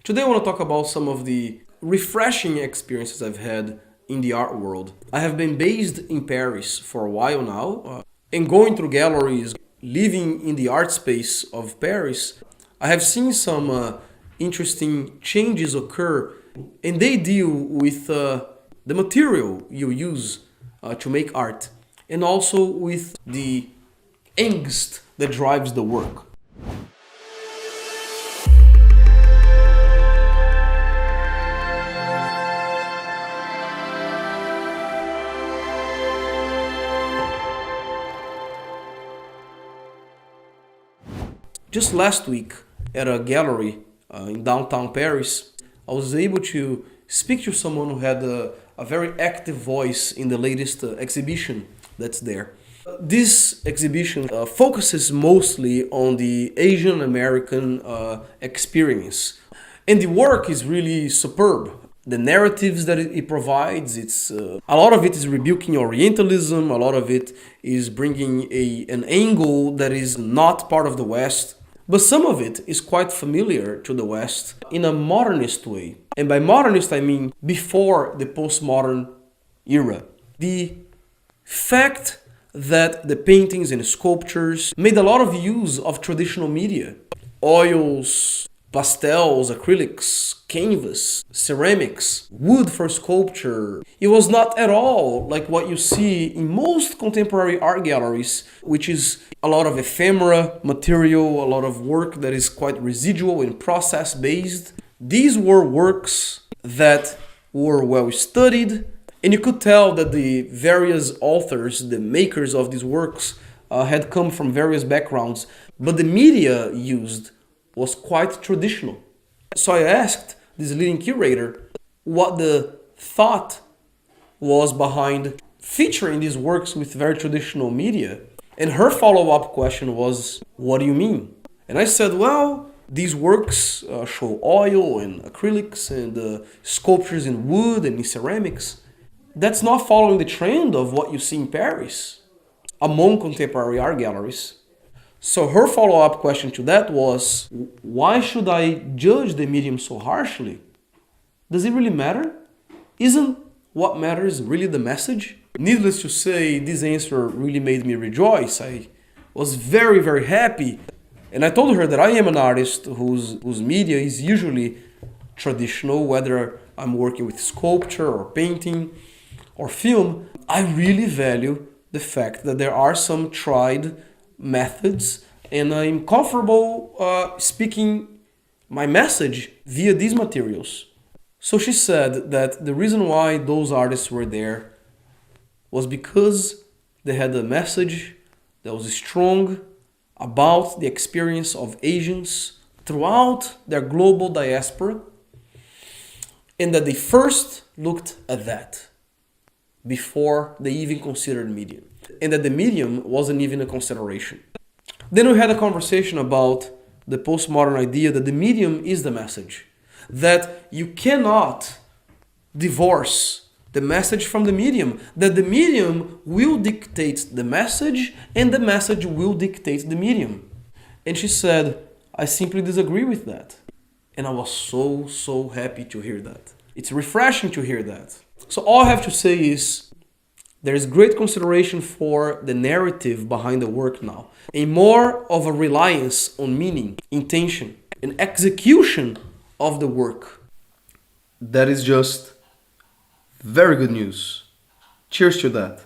Today I want to talk about some of the refreshing experiences I've had in the art world. I have been based in Paris for a while now, and going through galleries, living in the art space of Paris, I have seen some interesting changes occur, and they deal with the material you use to make art, and also with the angst that drives the work. Just last week at a gallery in downtown Paris, I was able to speak to someone who had a very active voice in the latest exhibition that's there. This exhibition focuses mostly on the Asian American experience. And the work is really superb. The narratives that it provides, a lot of it is rebuking Orientalism, a lot of it is bringing an angle that is not part of the West. But some of it is quite familiar to the West in a modernist way. And by modernist, I mean before the postmodern era. The fact that the paintings and sculptures made a lot of use of traditional media. Oils, pastels, acrylics, canvas, ceramics, wood for sculpture. It was not at all like what you see in most contemporary art galleries, which is a lot of ephemera material, a lot of work that is quite residual and process-based. These were works that were well studied, and you could tell that the various authors, the makers of these works, had come from various backgrounds, but the media used was quite traditional. So I asked this leading curator what the thought was behind featuring these works with very traditional media. And her follow-up question was, what do you mean? And I said, well, these works show oil and acrylics and sculptures in wood and in ceramics. That's not following the trend of what you see in Paris among contemporary art galleries. So her follow-up question to that was, why should I judge the medium so harshly? Does it really matter? Isn't what matters really the message? Needless to say, this answer really made me rejoice. I was very, very happy. And I told her that I am an artist whose media is usually traditional, whether I'm working with sculpture or painting or film. I really value the fact that there are some tried methods, and I'm comfortable speaking my message via these materials. So she said that the reason why those artists were there was because they had a message that was strong about the experience of Asians throughout their global diaspora, and that they first looked at that before they even considered medium, and that the medium wasn't even a consideration. Then we had a conversation about the postmodern idea that the medium is the message, that you cannot divorce the message from the medium, that the medium will dictate the message and the message will dictate the medium. And she said, I simply disagree with that. And I was so happy to hear that. It's refreshing to hear that. So all I have to say is, there is great consideration for the narrative behind the work now, and more of a reliance on meaning, intention, and execution of the work. That is just very good news. Cheers to that.